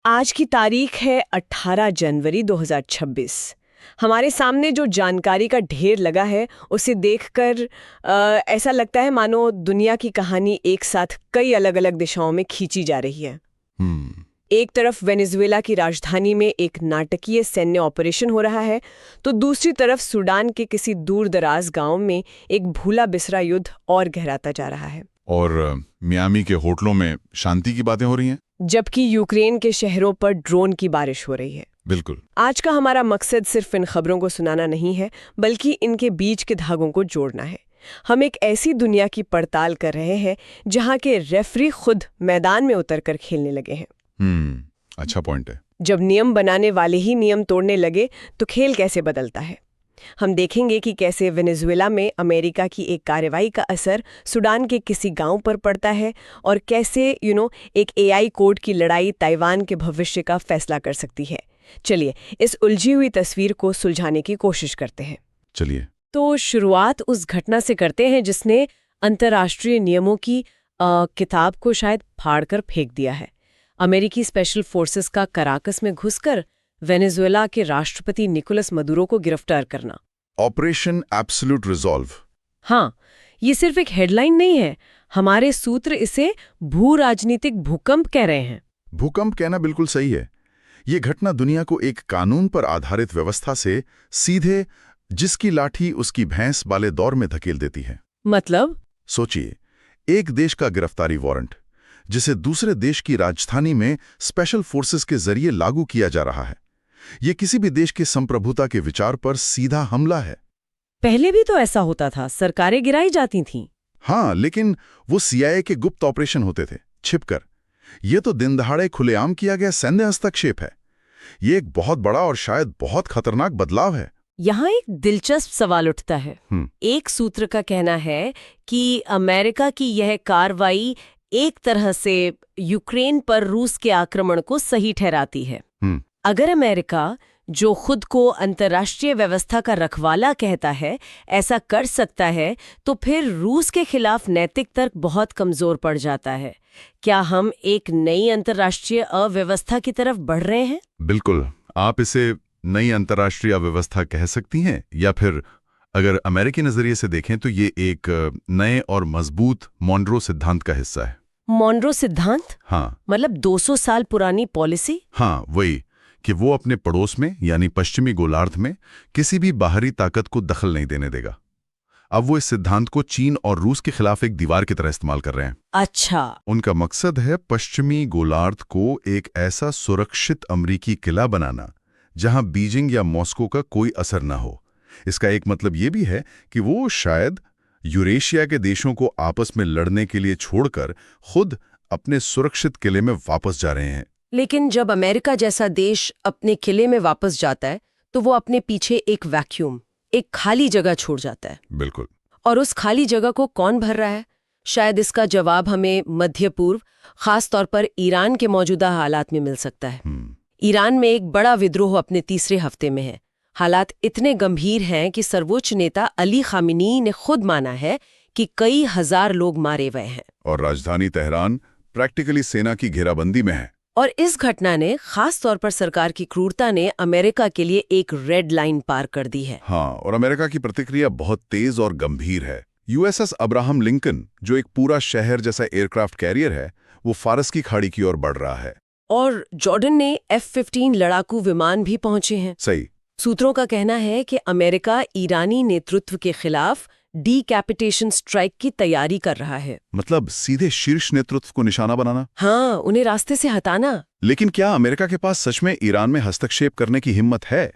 आज की तारीख है 18 जनवरी 2026। हमारे सामने जो जानकारी का ढेर लगा है उसे देखकर ऐसा लगता है मानो दुनिया की कहानी एक साथ कई अलग अलग दिशाओं में खींची जा रही है। एक तरफ वेनेजुएला की राजधानी में एक नाटकीय सैन्य ऑपरेशन हो रहा है, तो दूसरी तरफ सूडान के किसी दूर दराज गांव में एक भूला बिसरा युद्ध और गहराता जा रहा है। और मियामी के होटलों में शांति की बातें हो रही हैं, जबकि यूक्रेन के शहरों पर ड्रोन की बारिश हो रही है। बिल्कुल। आज का हमारा मकसद सिर्फ इन खबरों को सुनाना नहीं है, बल्कि इनके बीच के धागों को जोड़ना है। हम एक ऐसी दुनिया की पड़ताल कर रहे हैं जहां के रेफरी खुद मैदान में उतरकर खेलने लगे हैं। अच्छा पॉइंट है। जब नियम बनाने वाले ही नियम तोड़ने लगे तो खेल कैसे बदलता है। हम देखेंगे कि कैसे वेनेजुएला में अमेरिका की एक कार्रवाई का असर सूडान के किसी गांव पर पड़ता है, और कैसे एक एआई कोड की लड़ाई ताइवान के भविष्य का फैसला कर सकती है। चलिए इस उलझी हुई तस्वीर को सुलझाने की कोशिश करते हैं। चलिए तो शुरुआत उस घटना से करते हैं जिसने अंतर्राष्ट्रीय नियमों की किताब को शायद फाड़कर फेंक दिया है। अमेरिकी स्पेशल फोर्सेस का कराकस में घुसकर वेनेजुएला के राष्ट्रपति निकोलस मदुरो को गिरफ्तार करना। Operation absolute resolve. हाँ, ये सिर्फ एक हेडलाइन नहीं है, हमारे सूत्र इसे भू राजनीतिक भूकंप कह रहे हैं। भूकंप कहना बिल्कुल सही है। ये घटना दुनिया को एक कानून पर आधारित व्यवस्था से सीधे जिसकी लाठी उसकी भैंस वाले दौर में धकेल देती है। मतलब सोचिए, एक देश का गिरफ्तारी वारंट जिसे दूसरे देश की राजधानी में स्पेशल फोर्सेस के जरिए लागू किया जा रहा है, ये किसी भी देश के संप्रभुता के विचार पर सीधा हमला है। पहले भी तो ऐसा होता था, सरकारें गिराई जाती थीं। हाँ, लेकिन वो सीआईए के गुप्त ऑपरेशन होते थे, छिपकर। ये तो दिन दहाड़े खुलेआम किया गया सैन्य हस्तक्षेप है। ये एक बहुत बड़ा और शायद बहुत खतरनाक बदलाव है। यहाँ एक दिलचस्प सवाल उठता है। एक सूत्र का कहना है कि अमेरिका की यह कार्रवाई एक तरह से यूक्रेन पर रूस के आक्रमण को सही ठहराती है। अगर अमेरिका, जो खुद को अंतर्राष्ट्रीय व्यवस्था का रखवाला कहता है, ऐसा कर सकता है, तो फिर रूस के खिलाफ नैतिक तर्क बहुत कमजोर पड़ जाता है। क्या हम एक नई अंतर्राष्ट्रीय अव्यवस्था की तरफ बढ़ रहे हैं? बिल्कुल, आप इसे नई अंतर्राष्ट्रीय अव्यवस्था कह सकती हैं, या फिर अगर अमेरिकी नजरिए से देखें तो ये एक नए और मजबूत मॉनरो सिद्धांत का हिस्सा है। मॉनरो सिद्धांत? हाँ, मतलब 200 साल पुरानी पॉलिसी? हाँ, वही कि वो अपने पड़ोस में यानी पश्चिमी गोलार्ध में किसी भी बाहरी ताकत को दखल नहीं देने देगा। अब वो इस सिद्धांत को चीन और रूस के खिलाफ एक दीवार की तरह इस्तेमाल कर रहे हैं। अच्छा। उनका मकसद है पश्चिमी गोलार्ध को एक ऐसा सुरक्षित अमेरिकी किला बनाना जहां बीजिंग या मॉस्को का कोई असर न हो। इसका एक मतलब ये भी है कि वो शायद यूरेशिया के देशों को आपस में लड़ने के लिए छोड़कर खुद अपने सुरक्षित किले में वापस जा रहे हैं। लेकिन जब अमेरिका जैसा देश अपने किले में वापस जाता है तो वो अपने पीछे एक वैक्यूम, एक खाली जगह छोड़ जाता है। बिल्कुल। और उस खाली जगह को कौन भर रहा है? शायद इसका जवाब हमें मध्य पूर्व, खास तौर पर ईरान के मौजूदा हालात में मिल सकता है। ईरान में एक बड़ा विद्रोह अपने तीसरे हफ्ते में है। हालात इतने गंभीर हैं कि सर्वोच्च नेता अली खामिनी ने खुद माना है कि कई हजार लोग मारे गए हैं। और राजधानी तेहरान प्रैक्टिकली सेना की घेराबंदी में है। और इस घटना ने, खास तौर पर सरकार की क्रूरता ने, अमेरिका के लिए एक रेड लाइन पार कर दी है। हाँ, और अमेरिका की प्रतिक्रिया बहुत तेज और गंभीर है। यूएसएस अब्राहम लिंकन, जो एक पूरा शहर जैसा एयरक्राफ्ट कैरियर है, वो फारस की खाड़ी की ओर बढ़ रहा है। और जॉर्डन ने F-15 लड़ाकू विमान भी पहुंचे हैं। सही। सूत्रों का कहना है कि अमेरिका ईरानी नेतृत्व के खिलाफ डीकैपिटेशन स्ट्राइक की तैयारी कर रहा है। मतलब सीधे शीर्ष नेतृत्व को निशाना बनाना? हाँ, उन्हें रास्ते से हटाना। लेकिन क्या अमेरिका के पास सच में ईरान में हस्तक्षेप करने की हिम्मत है,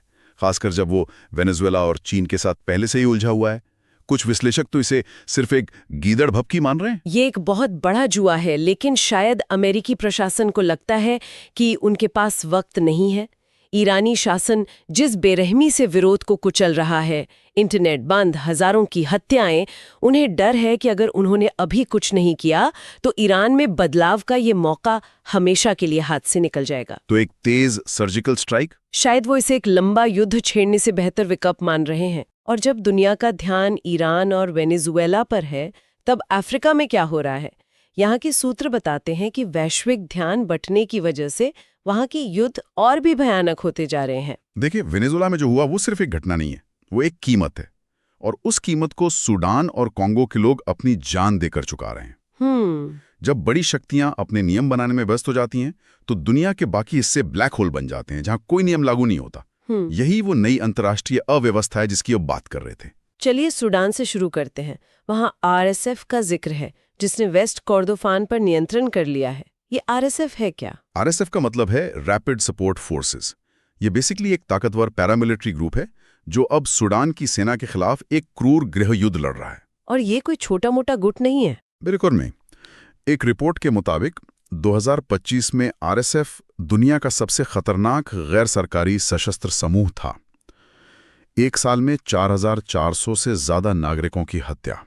खासकर जब वो वेनेजुएला और चीन के साथ पहले से ही उलझा हुआ है? कुछ विश्लेषक तो इसे सिर्फ एक गीदड़ भभकी मान रहे हैं। ये एक बहुत बड़ा जुआ है, लेकिन शायद अमेरिकी प्रशासन को लगता है कि उनके पास वक्त नहीं है। ईरानी शासन जिस बेरहमी से विरोध को कुचल रहा है, इंटरनेट बंद, हजारों की हत्याएं, उन्हें डर है कि अगर उन्होंने अभी कुछ नहीं किया तो ईरान में बदलाव का ये मौका हमेशा के लिए हाथ से निकल जाएगा। तो एक तेज सर्जिकल स्ट्राइक? शायद वो इसे एक लंबा युद्ध छेड़ने से बेहतर विकल्प मान रहे हैं। और जब दुनिया का ध्यान ईरान और वेनेजुएला पर है, तब अफ्रीका में क्या हो रहा है? यहाँ के सूत्र बताते हैं कि वैश्विक ध्यान बंटने की वजह से वहाँ की युद्ध और भी भयानक होते जा रहे हैं। देखिए, वेनेजुएला में जो हुआ वो सिर्फ एक घटना नहीं है, वो एक कीमत है। और उस कीमत को सूडान और कॉन्गो के लोग अपनी जान देकर चुका रहे हैं। जब बड़ी शक्तियां अपने नियम बनाने में व्यस्त हो जाती हैं, तो दुनिया के बाकी हिस्से ब्लैक होल बन जाते हैं, जहां कोई नियम लागू नहीं होता। यही वो नई अंतर्राष्ट्रीय अव्यवस्था है जिसकी अब बात कर रहे थे। चलिए सूडान से शुरू करते हैं। वहाँ आरएसएफ का जिक्र है, जिसने वेस्ट कोर्दोफान पर नियंत्रण कर लिया है। ये आरएसएफ है क्या? आरएसएफ का मतलब है रैपिड सपोर्ट फोर्सेस। ये बेसिकली एक ताकतवर पैरामिलिट्री ग्रुप है जो अब सूडान की सेना के खिलाफ एक क्रूर गृह युद्ध लड़ रहा है। और ये कोई छोटा मोटा गुट नहीं है। बिल्कुल नहीं। एक रिपोर्ट के मुताबिक 2025 में आरएसएफ दुनिया का सबसे खतरनाक गैर सरकारी सशस्त्र समूह था। एक साल में 4,400 से ज्यादा नागरिकों की हत्या।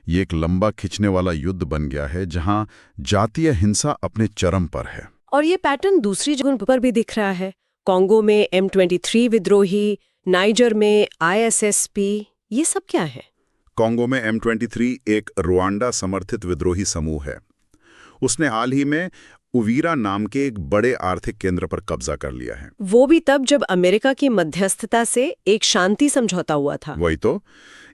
ये एक लंबा खिंचने वाला युद्ध बन गया है जहां जातीय हिंसा अपने चरम पर है। और ये पैटर्न दूसरी जगह पर भी दिख रहा है। कॉन्गो में M23 विद्रोही, नाइजर में ISSP, ये सब क्या है? कॉन्गो में M23 एक रुआंडा समर्थित विद्रोही समूह है। उसने हाल ही में उवीरा नाम के एक बड़े आर्थिक केंद्र पर कब्जा कर लिया है। वो भी तब जब अमेरिका की मध्यस्थता से एक शांति समझौता हुआ था। वही तो,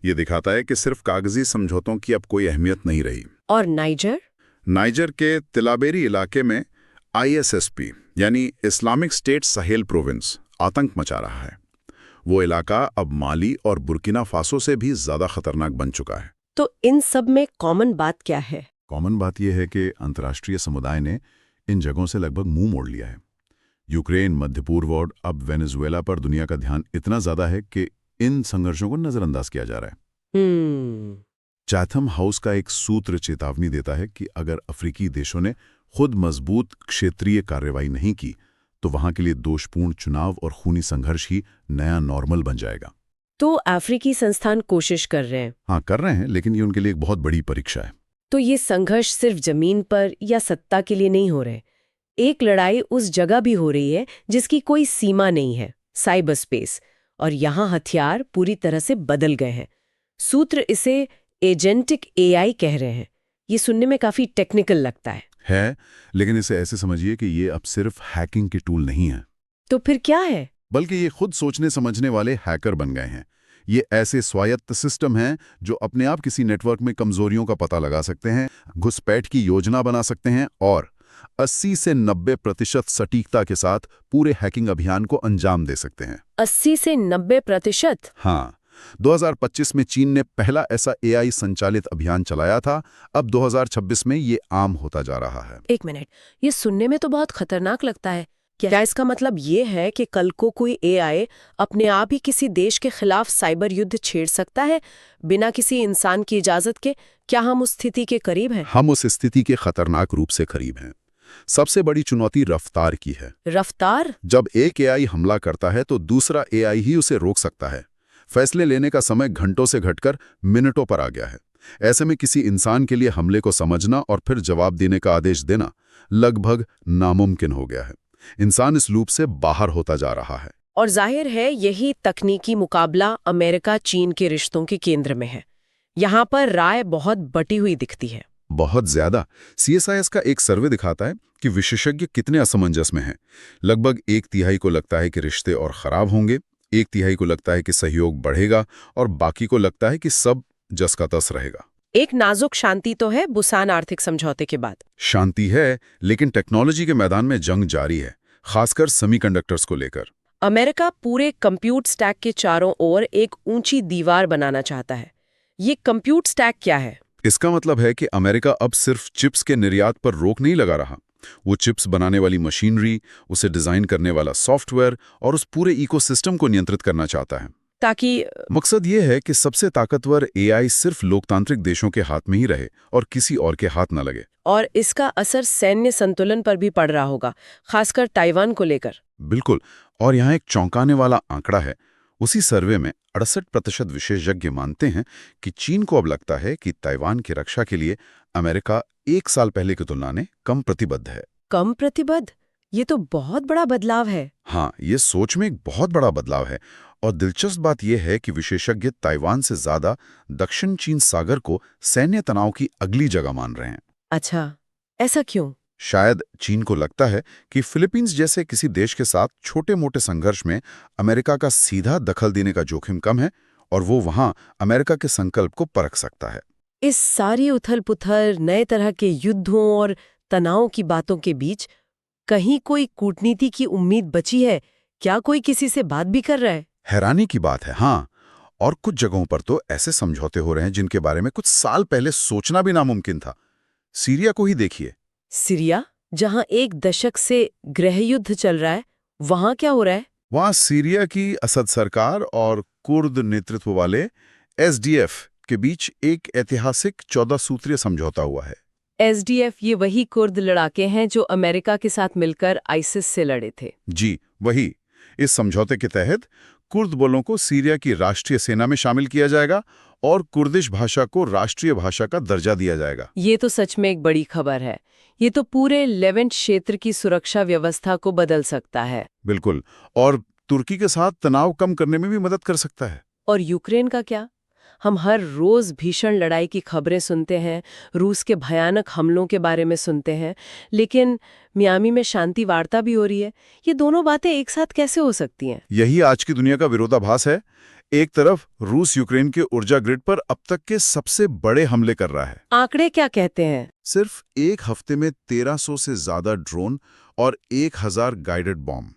ये दिखाता है कि सिर्फ कागजी समझौतों की अब कोई अहमियत नहीं रही। और नाइजर? नाइजर के तिलाबेरी इलाके में ISSP यानी इस्लामिक स्टेट साहेल प्रोविंस आतंक मचा रहा है। वो इलाका अब माली और बुर्किना फासो से भी ज्यादा खतरनाक बन चुका है। तो इन सब में कॉमन बात क्या है? कॉमन बात यह है कि अंतर्राष्ट्रीय समुदाय ने इन जगहों से लगभग मुंह मोड़ लिया है। यूक्रेन, मध्य पूर्व और अब वेनेजुएला पर दुनिया का ध्यान इतना ज्यादा है कि इन संघर्षों को नजरअंदाज किया जा रहा है। चैथम हाउस का एक सूत्र चेतावनी देता है कि अगर अफ्रीकी देशों ने खुद मजबूत क्षेत्रीय कार्रवाई नहीं की तो वहां के लिए दोषपूर्ण चुनाव और खूनी संघर्ष ही नया नॉर्मल बन जाएगा। तो अफ्रीकी संस्थान कोशिश कर रहे हैं? हाँ, कर रहे हैं, लेकिन ये उनके लिए एक बहुत बड़ी परीक्षा है। तो ये संघर्ष सिर्फ जमीन पर या सत्ता के लिए नहीं हो रहे। एक लड़ाई उस जगह भी हो रही है जिसकी कोई सीमा नहीं है, साइबर स्पेस। और यहाँ हथियार पूरी तरह से बदल गए हैं। सूत्र इसे एजेंटिक AI कह रहे हैं। ये सुनने में काफी टेक्निकल लगता है, लेकिन इसे ऐसे समझिए कि ये अब सिर्फ हैकिंग के टूल नहीं है। तो फिर क्या है? बल्कि ये खुद सोचने समझने वाले हैकर बन गए हैं। ये ऐसे स्वायत्त सिस्टम हैं जो अपने आप किसी नेटवर्क में कमजोरियों का पता लगा सकते हैं, घुसपैठ की योजना बना सकते हैं और 80 से 90% सटीकता के साथ पूरे हैकिंग अभियान को अंजाम दे सकते हैं। 80 से 90%? हाँ, 2025 में चीन ने पहला ऐसा AI संचालित अभियान चलाया था। अब 2026 में ये आम होता जा रहा है। एक मिनट, ये सुनने में तो बहुत खतरनाक लगता है। क्या इसका मतलब ये है कि कल को कोई AI अपने आप ही किसी देश के खिलाफ साइबर युद्ध छेड़ सकता है बिना किसी इंसान की इजाजत के? क्या हम उस स्थिति के करीब हैं? हम उस स्थिति के खतरनाक रूप से करीब हैं। सबसे बड़ी चुनौती रफ्तार की है। रफ्तार? जब एक AI हमला करता है तो दूसरा AI ही उसे रोक सकता है। फैसले लेने का समय घंटों से घटकर मिनटों पर आ गया है। ऐसे में किसी इंसान के लिए हमले को समझना और फिर जवाब देने का आदेश देना लगभग नामुमकिन हो गया है। इंसान इस लूप से बाहर होता जा रहा है। और जाहिर है यही तकनीकी मुकाबला अमेरिका चीन के रिश्तों के केंद्र में है। यहाँ पर राय बहुत बटी हुई दिखती है। बहुत ज्यादा। CSIS का एक सर्वे दिखाता है कि विशेषज्ञ कितने असमंजस में हैं। लगभग 1/3 को लगता है कि रिश्ते और खराब होंगे, 1/3 को लगता है कि सहयोग बढ़ेगा और बाकी को लगता है कि सब जस का तस रहेगा। एक नाजुक शांति तो है बुसान आर्थिक समझौते के बाद। शांति है, लेकिन टेक्नोलॉजी के मैदान में जंग जारी है, खासकर सेमीकंडक्टर्स को लेकर। अमेरिका पूरे कंप्यूट स्टैक के चारों ओर एक ऊंची दीवार बनाना चाहता है। ये कंप्यूट स्टैक क्या है? इसका मतलब है कि अमेरिका अब सिर्फ चिप्स के निर्यात पर रोक नहीं लगा रहा। वो चिप्स बनाने वाली मशीनरी, उसे डिजाइन करने वाला सॉफ्टवेयर और उस पूरे इकोसिस्टम को नियंत्रित करना चाहता है। ताकि मकसद ये है कि सबसे ताकतवर AI सिर्फ लोकतांत्रिक देशों के हाथ में ही रहे और किसी और के हाथ न लगे। और इसका असर सैन्य संतुलन पर भी पड़ रहा होगा, खासकर ताइवान को लेकर। बिल्कुल। और यहाँ एक चौंकाने वाला आंकड़ा है। उसी सर्वे में 68% विशेषज्ञ मानते हैं कि चीन को अब लगता है कि ताइवान की रक्षा के लिए अमेरिका 1 साल पहले की तुलना में कम प्रतिबद्ध है। कम प्रतिबद्ध? ये तो बहुत बड़ा बदलाव है। हाँ, ये सोच में एक बहुत बड़ा बदलाव है। और दिलचस्प बात यह है कि विशेषज्ञ ताइवान से ज्यादा दक्षिण चीन सागर को सैन्य तनाव की अगली जगह मान रहे हैं। अच्छा, ऐसा क्यों? शायद चीन को लगता है कि फिलीपींस जैसे किसी देश के साथ छोटे-मोटे संघर्ष में अमेरिका का सीधा दखल देने का जोखिम कम है और वो वहां अमेरिका के संकल्प को परख सकता है। इस सारी उथल-पुथल, नए तरह के युद्धों और तनाव की बातों के बीच कहीं कोई कूटनीति की उम्मीद बची है? क्या कोई किसी से बात भी कर रहा है? हैरानी की बात है, हाँ। और कुछ जगहों पर तो ऐसे समझौते हो रहे हैं जिनके बारे में कुछ साल पहले सोचना भी नामुमकिन था। सीरिया को ही देखिए। सीरिया, जहां एक दशक से गृहयुद्ध चल रहा है, वहां क्या हो रहा है? वहां सीरिया की असद सरकार और कुर्द नेतृत्व वाले एसडीएफ के बीच एक ऐतिहासिक 14 सूत्रीय समझौता हुआ है। एसडीएफ ये वही कुर्द लड़ाके हैं जो अमेरिका के साथ मिलकर आईसिस से लड़े थे। जी, वही। इस समझौते के तहत कुर्द बलों को सीरिया की राष्ट्रीय सेना में शामिल किया जाएगा और कुर्दिश भाषा को राष्ट्रीय भाषा का दर्जा दिया जाएगा। ये तो सच में एक बड़ी खबर है। ये तो पूरे लेवेंट क्षेत्र की सुरक्षा व्यवस्था को बदल सकता है। बिल्कुल, और तुर्की के साथ तनाव कम करने में भी मदद कर सकता है। और यूक्रेन का क्या? हम हर रोज भीषण लड़ाई की खबरें सुनते हैं, रूस के भयानक हमलों के बारे में सुनते हैं, लेकिन मियामी में शांति वार्ता भी हो रही है। ये दोनों बातें एक साथ कैसे हो सकती हैं? यही आज की दुनिया का विरोधाभास है। एक तरफ रूस यूक्रेन के ऊर्जा ग्रिड पर अब तक के सबसे बड़े हमले कर रहा है। आंकड़े क्या कहते हैं? सिर्फ एक हफ्ते में 1300 से ज्यादा ड्रोन और 1000 गाइडेड बॉम्ब।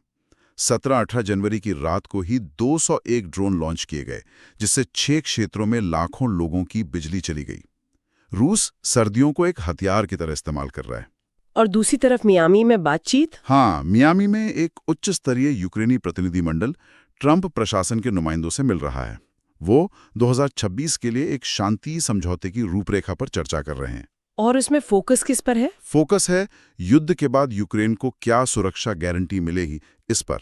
17-18 जनवरी की रात को ही 201 ड्रोन लॉन्च किए गए, जिससे 6 क्षेत्रों में लाखों लोगों की बिजली चली गई। रूस सर्दियों को एक हथियार की तरह इस्तेमाल कर रहा है। और दूसरी तरफ मियामी में बातचीत? हाँ, मियामी में एक उच्च स्तरीय यूक्रेनी प्रतिनिधिमंडल ट्रंप प्रशासन के नुमाइंदों से मिल रहा है। वो 2026 के लिए एक शांति समझौते की रूपरेखा पर चर्चा कर रहे हैं। और उसमें फोकस किस पर है? फोकस है युद्ध के बाद यूक्रेन को क्या सुरक्षा गारंटी मिलेगी, इस पर।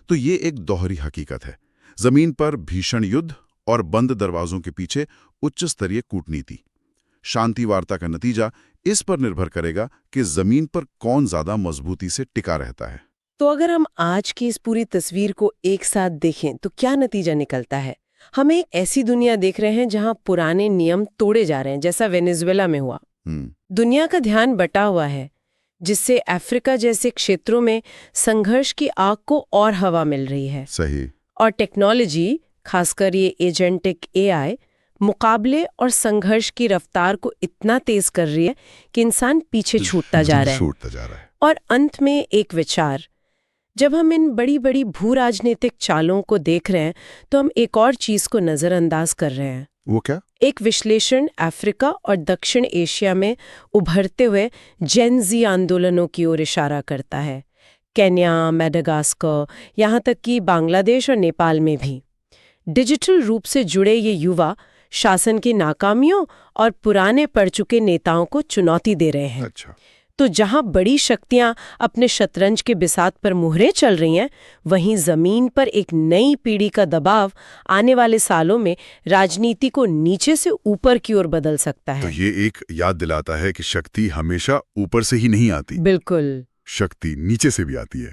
तो ये एक दोहरी हकीकत है। जमीन पर भीषण युद्ध और बंद दरवाजों के पीछे उच्च स्तरीय कूटनीति। शांति वार्ता का नतीजा इस पर निर्भर करेगा कि जमीन पर कौन ज्यादा मजबूती से टिका रहता है। तो अगर हम आज की इस पूरी तस्वीर को एक साथ देखें तो क्या नतीजा निकलता है? हम एक ऐसी दुनिया देख रहे हैं जहां पुराने नियम तोड़े जा रहे हैं, जैसा वेनेजुएला में हुआ। दुनिया का ध्यान बटा हुआ है, जिससे अफ्रीका जैसे क्षेत्रों में संघर्ष की आग को और हवा मिल रही है। सही। और टेक्नोलॉजी, खासकर ये एजेंटिक एआई, मुकाबले और संघर्ष की रफ्तार को इतना तेज कर रही है कि इंसान पीछे छूटता जा रहा है। और अंत में एक विचार, जब हम इन बड़ी बड़ी भू राजनीतिक चालों को देख रहे हैं तो हम एक और चीज को नजरअंदाज कर रहे हैं। वो क्या? एक विश्लेषण अफ्रीका और दक्षिण एशिया में उभरते हुए जेन ज़ी आंदोलनों की ओर इशारा करता है। केन्या, मेडागास्कर, यहाँ तक कि बांग्लादेश और नेपाल में भी डिजिटल रूप से जुड़े ये युवा शासन की नाकामियों और पुराने पड़ चुके नेताओं को चुनौती दे रहे हैं। अच्छा। तो जहां बड़ी शक्तियां अपने शतरंज के बिसात पर मुहरें चल रही हैं, वहीं जमीन पर एक नई पीढ़ी का दबाव आने वाले सालों में राजनीति को नीचे से ऊपर की ओर बदल सकता है। तो ये एक याद दिलाता है कि शक्ति हमेशा ऊपर से ही नहीं आती। बिल्कुल, शक्ति नीचे से भी आती है।